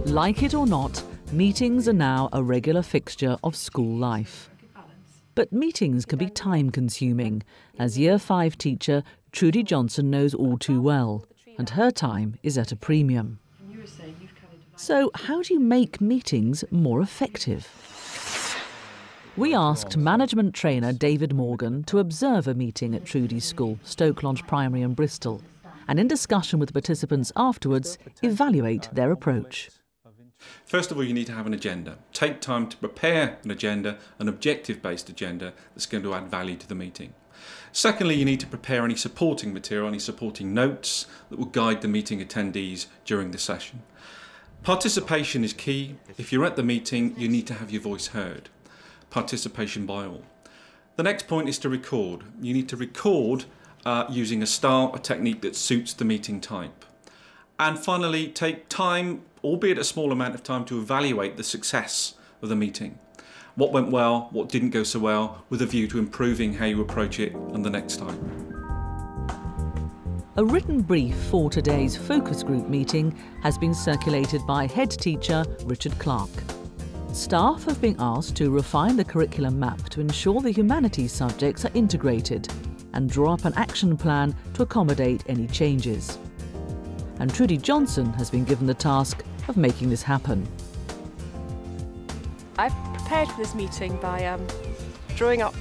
Like it or not, meetings are now a regular fixture of school life. But meetings can be time-consuming, as Year 5 teacher Trudy Johnson knows all too well, and her time is at a premium. So how do you make meetings more effective? We asked management trainer David Morgan to observe a meeting at Trudy's school, Stoke Lodge Primary in Bristol, and in discussion with the participants afterwards, evaluate their approach. First of all, you need to have an agenda. Take time to prepare an agenda, an objective-based agenda that's going to add value to the meeting. Secondly, you need to prepare any supporting material, any supporting notes that will guide the meeting attendees during the session. Participation is key. If you're at the meeting, you need to have your voice heard. Participation by all. The next point is to record. You need to record using a style, a technique that suits the meeting type. And finally, take time, albeit a small amount of time, to evaluate the success of the meeting. What went well, what didn't go so well, with a view to improving how you approach it on the next time. A written brief for today's focus group meeting has been circulated by head teacher Richard Clark. Staff have been asked to refine the curriculum map to ensure the humanities subjects are integrated and draw up an action plan to accommodate any changes. And Trudy Johnson has been given the task of making this happen. I've prepared for this meeting by drawing up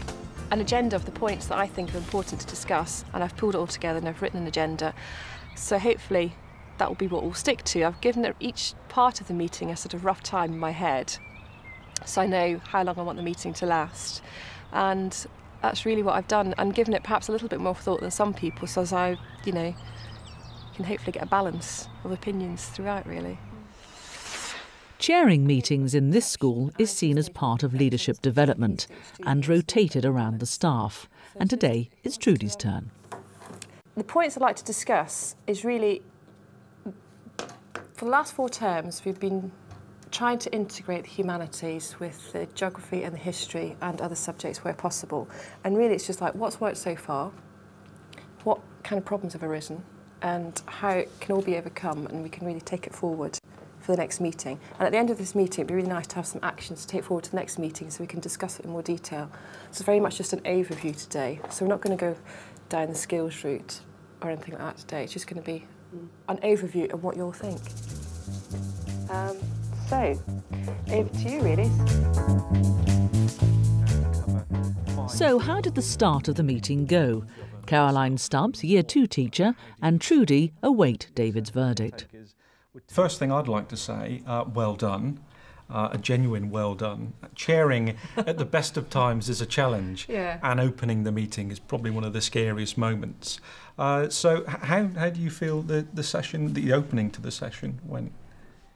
an agenda of the points that I think are important to discuss, and I've pulled it all together and I've written an agenda. So hopefully that will be what we'll stick to. I've given each part of the meeting a sort of rough time in my head, so I know how long I want the meeting to last. And that's really what I've done, and given it perhaps a little bit more thought than some people, so as I, can hopefully get a balance of opinions throughout, really. Chairing meetings in this school is seen as part of leadership development and rotated around the staff. And today it's Trudy's turn. The points I'd like to discuss is really, for the last 4 terms, we've been trying to integrate the humanities with the geography and the history and other subjects where possible. And really it's just like, what's worked so far? What kind of problems have arisen? And how it can all be overcome, and we can really take it forward for the next meeting. And at the end of this meeting, it'd be really nice to have some actions to take forward to the next meeting so we can discuss it in more detail. So it's very much just an overview today. So we're not going to go down the skills route or anything like that today. It's just going to be an overview of what you'll think. So, over to you, really. So how did the start of the meeting go? Caroline Stubbs, Year 2 teacher, and Trudy await David's verdict. First thing I'd like to say, well done. A genuine well done. Chairing at the best of times is a challenge, Yeah. And opening the meeting is probably one of the scariest moments. So how do you feel the session, the opening to the session went?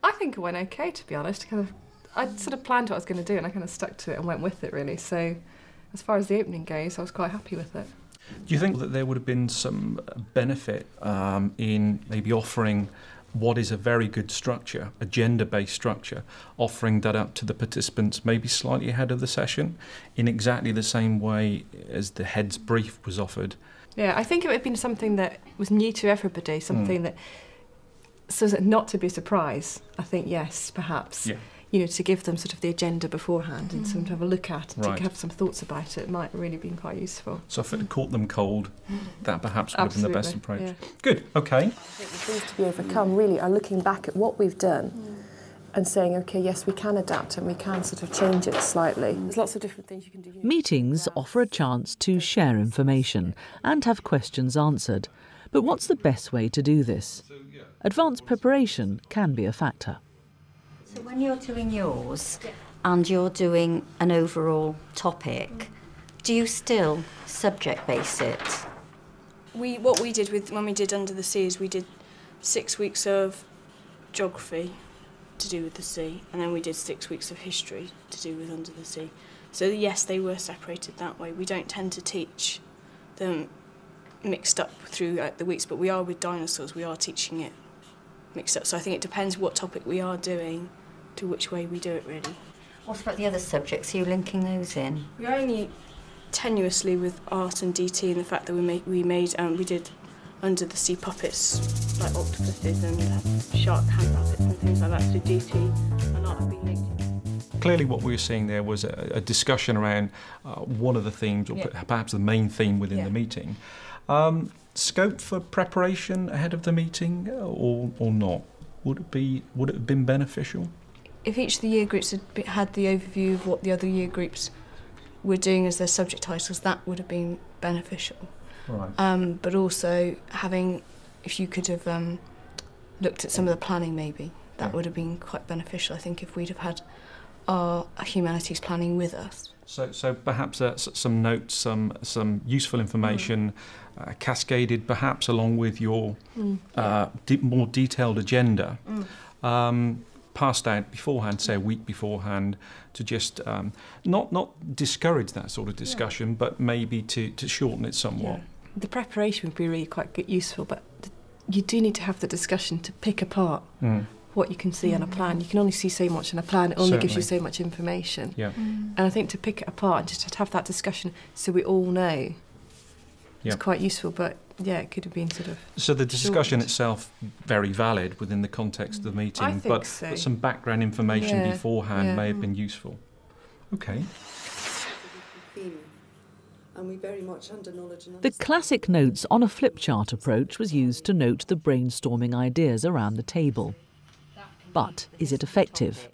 I think it went okay, to be honest. I sort of planned what I was going to do, and I kind of stuck to it and went with it, really. So as far as the opening goes, I was quite happy with it. Do you think that there would have been some benefit in maybe offering what is a very good structure, a gender-based structure, offering that up to the participants maybe slightly ahead of the session in exactly the same way as the head's brief was offered? Yeah, I think it would have been something that was new to everybody, something that, so as not to be a surprise, I think, yes, perhaps. Yeah. To give them sort of the agenda beforehand and some to have a look at and to have some thoughts about it might really been quite useful. So if it had caught them cold, that perhaps would have been the best approach. Yeah. Good, okay. I think the things to be overcome really are looking back at what we've done and saying, OK, yes, we can adapt and we can sort of change it slightly. There's lots of different things you can do. Meetings offer a chance to share information and have questions answered. But what's the best way to do this? Advanced preparation can be a factor. So when you're doing yours and you're doing an overall topic, do you still subject base it? What we did when we did Under the Sea is we did 6 weeks of geography to do with the sea, and then we did 6 weeks of history to do with Under the Sea. So yes, they were separated that way. We don't tend to teach them mixed up throughout the weeks, but we are with dinosaurs, we are teaching it mixed up. So I think it depends what topic we are doing to which way we do it, really. What about the other subjects? Are you linking those in? We are only tenuously with art and DT, and the fact that we did under the sea puppets like octopuses and shark hand puppets and things like that. So DT and art have been linked. Clearly what we were seeing there was a discussion around one of the themes, or perhaps the main theme within the meeting. Scope for preparation ahead of the meeting or not? Would it have been beneficial? If each of the year groups had the overview of what the other year groups were doing as their subject titles, that would have been beneficial. Right. But also if you could have looked at some of the planning maybe, that would have been quite beneficial, I think, if we'd have had our humanities planning with us. So perhaps some notes, some useful information cascaded perhaps along with your more detailed agenda, passed out beforehand, say a week beforehand, to just not discourage that sort of discussion, but maybe to shorten it somewhat. Yeah. The preparation would be really quite useful, but you do need to have the discussion to pick apart what you can see on a plan. You can only see so much on a plan. It only gives you so much information. Yeah. And I think to pick it apart and just to have that discussion so we all know is quite useful, but yeah, it could have been sort of... So the discussion itself, very valid within the context of the meeting, I think but some background information beforehand may have been useful. Okay. And we very much under knowledge and The classic notes on a flip chart approach was used to note the brainstorming ideas around the table. But is it effective?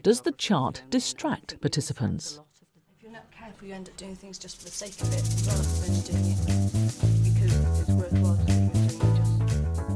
Does the chart distract participants? If you're not careful, you end up doing things just for the sake of it, rather than doing it because it's worthwhile to do it, just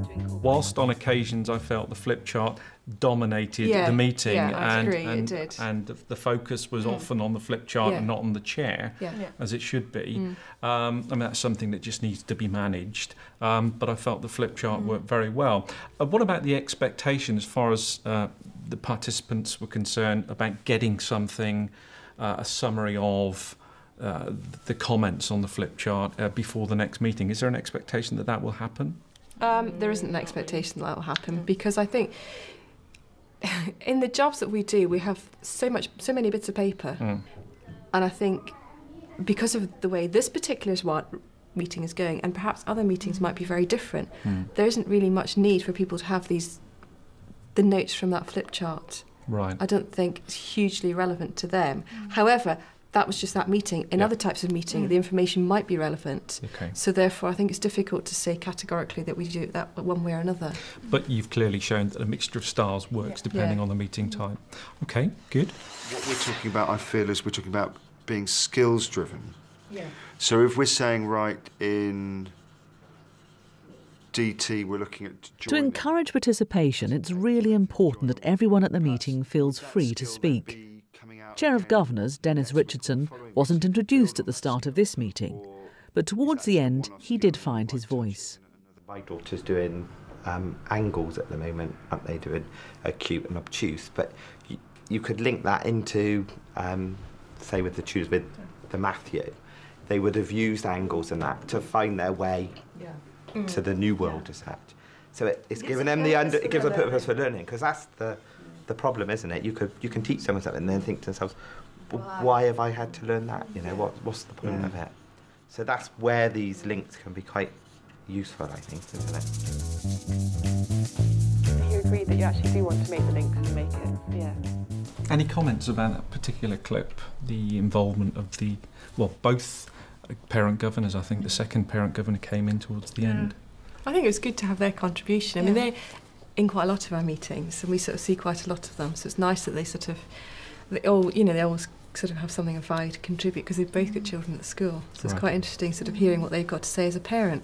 doing cool. Whilst on occasions I felt the flip chart dominated the meeting, and the focus was often on the flip chart and not on the chair, as it should be. I mean, that's something that just needs to be managed, but I felt the flip chart worked very well. What about the expectation as far as the participants were concerned about getting something, a summary of the comments on the flip chart before the next meeting? Is there an expectation that that will happen? There isn't an expectation that will happen, because I think in the jobs that we do, we have so many bits of paper, and I think because of the way this particular meeting is going, and perhaps other meetings might be very different, there isn't really much need for people to have the notes from that flip chart. Right. I don't think it's hugely relevant to them. However, that was just that meeting. In other types of meeting, the information might be relevant. Okay. So therefore, I think it's difficult to say categorically that we do that one way or another. But you've clearly shown that a mixture of styles works depending on the meeting type. Okay, good. What we're talking about, I feel, is we're talking about being skills driven. Yeah. So if we're saying, right, in DT, we're looking at to encourage participation, it's really important that everyone at the meeting feels free to speak. Chair of Governors, Dennis Richardson, wasn't introduced at the start of this meeting, but towards the end he did find his voice. My daughter's doing angles at the moment, aren't they, doing acute and obtuse, but you could link that into, say with the tutors, with the Matthew, they would have used angles and that to find their way to the new world as such. So it's giving them it gives them a purpose for learning, because that's the problem, isn't it? You can teach someone something and then think to themselves, well, why have I had to learn that? You know, what's the point of it? So that's where these links can be quite useful, I think, isn't it? You agree that you actually do want to make the links and make it, Any comments about that particular clip, the involvement of both parent governors? I think the second parent governor came in towards the end. I think it was good to have their contribution. I mean, they're in quite a lot of our meetings, and we sort of see quite a lot of them, so it's nice that they always sort of have something of value to contribute, because they've both got children at school, so it's quite interesting sort of hearing what they've got to say as a parent.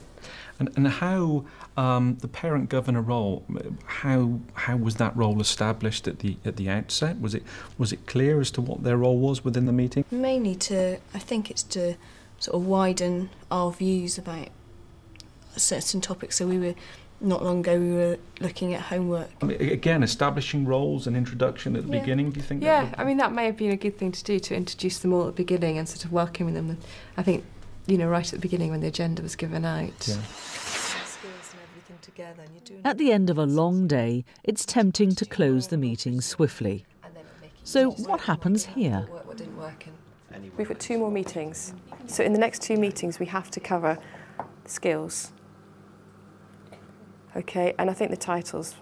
And how the parent governor role, how was that role established at the outset? Was it clear as to what their role was within the meeting? Mainly I think it's to sort of widen our views about certain topics. So not long ago we were looking at homework. I mean, again, establishing roles and introduction at the beginning, do you think? Yeah, I mean, that may have been a good thing to do, to introduce them all at the beginning and sort of welcoming them. And I think, right at the beginning when the agenda was given out. Yeah. At the end of a long day, it's tempting to close the meeting swiftly. So what happens here? We've got 2 more meetings. So in the next 2 meetings we have to cover skills, Okay, and I think the titles,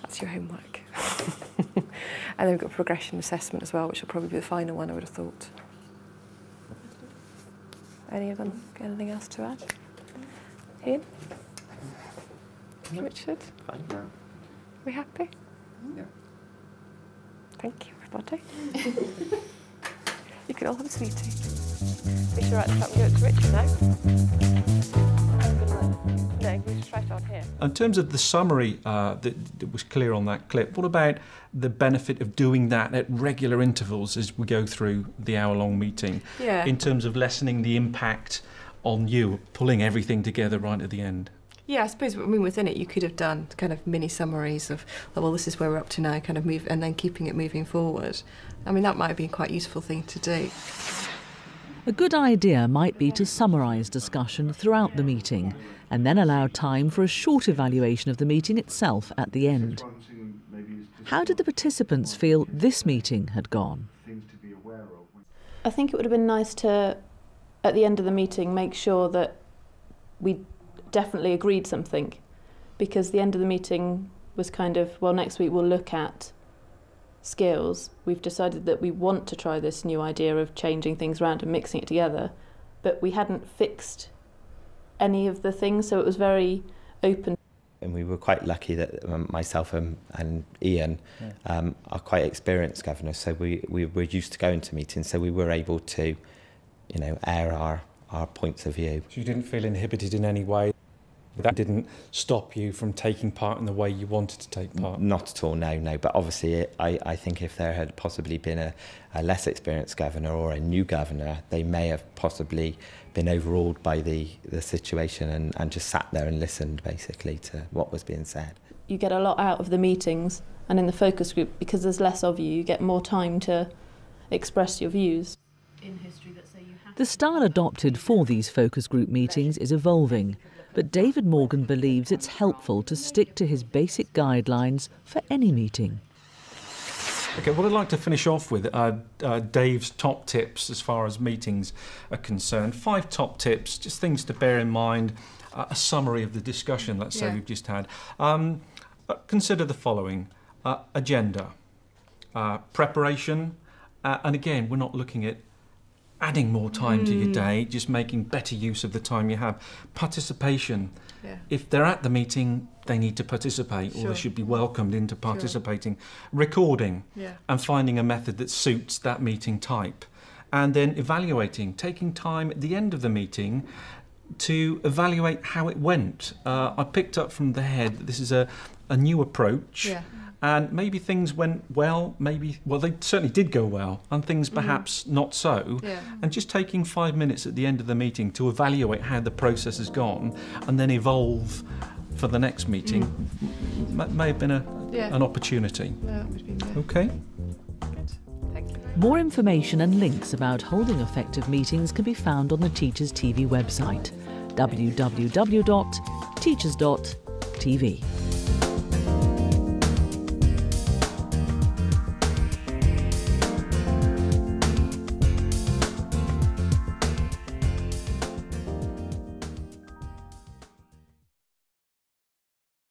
that's your homework. And then we've got progression assessment as well, which will probably be the final one, I would have thought. Any of them got anything else to add? Ian? Richard? Fine. No. We happy? Yeah. Thank you, everybody. You can all have a sweetie. We should write this up and give it to Richard now. No, we should try it on here. In terms of the summary that was clear on that clip, what about the benefit of doing that at regular intervals as we go through the hour-long meeting? Yeah. In terms of lessening the impact on you, pulling everything together right at the end? Yeah, I suppose, I mean, within it you could have done kind of mini summaries of, oh, well, this is where we're up to now, kind of move, and then keeping it moving forward. I mean, that might have been quite a useful thing to do. A good idea might be to summarise discussion throughout the meeting and then allow time for a short evaluation of the meeting itself at the end. How did the participants feel this meeting had gone? I think it would have been nice to, at the end of the meeting, make sure that we definitely agreed something, because the end of the meeting was kind of, well, next week we'll look at skills. We've decided that we want to try this new idea of changing things around and mixing it together, but we hadn't fixed any of the things, so it was very open. And we were quite lucky that myself and Ian are quite experienced governors, so we were used to going to meetings, so we were able to, you know, air our points of view. So you didn't feel inhibited in any way? That didn't stop you from taking part in the way you wanted to take part? Not at all, no. But obviously, I think if there had possibly been a less experienced governor or a new governor, they may have possibly been overawed by the situation and just sat there and listened, basically, to what was being said. You get a lot out of the meetings, and in the focus group, because there's less of you, you get more time to express your views. The style adopted for these focus group meetings is evolving, but David Morgan believes it's helpful to stick to his basic guidelines for any meeting. Okay, what I'd like to finish off with are Dave's top tips as far as meetings are concerned. 5 top tips, just things to bear in mind, a summary of the discussion, let's say, we've just had. Consider the following: agenda, preparation, and again, we're not looking at adding more time to your day, just making better use of the time you have. Participation. Yeah. If they're at the meeting, they need to participate, or they should be welcomed into participating. Recording, and finding a method that suits that meeting type. And then evaluating, taking time at the end of the meeting to evaluate how it went. I picked up from the head that this is a new approach. Yeah. And maybe things went well, well, they certainly did go well, and things perhaps not so. Yeah. And just taking 5 minutes at the end of the meeting to evaluate how the process has gone and then evolve for the next meeting may have been an opportunity. Yeah, that would be okay. Good. Thank you. More information and links about holding effective meetings can be found on the Teachers TV website, www.teachers.tv.